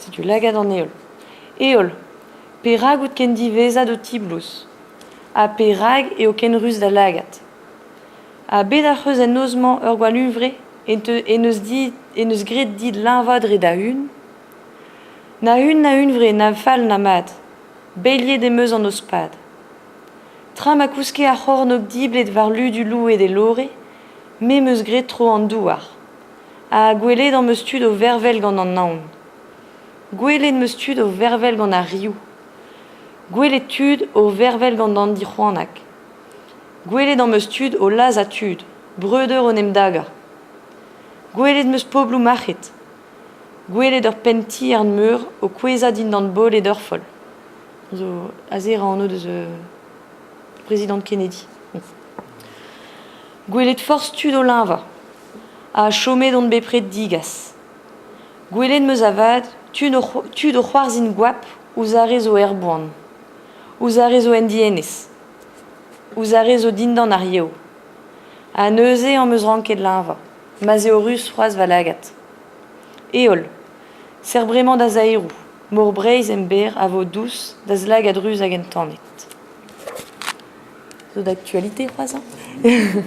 C'est du lagad en eol. Eol, perag out ken diveza do tiblus. A perag e o ken rus da lagat. A bedac'eus en ozman ur gwal uvre e neus gret dit l'invadre da un. Na un vre na fal na mat. Beilier des meus en ospad. Tram a kouske a c'hor nog diblet var lu du lou et des lore, me meus gret tro an douar. A gwele dans meus tud o vervel gant an naon. Gwele meus tud o vervel gant a rioù. Gwele tud o vervel gant an di c'hoanak. Gwele dans meus tud o laz a tud, breudeur o nem daga. Gwele meus poblou machet. Gwele d'ur penti ar meur o kweza din d'an bol et d'ur fol. Zo azer an o deus président Kennedy. Gwelet force tud o linva, a chome d'on bepret digas. Gwelet meus avad, tud o c'hoarzin gwap, ouz arez o erboan, ouz arez o endienez, ouz arez o dindan ar yeo. A neuze an meus ranket linva, maz eo rus c'hoaz va lagat. Eol, ser bremañ da zaerou, mor breiz ember a vo douce da zlag ad ruz hag en tanet. So d'actualité, c'hoaz, hein.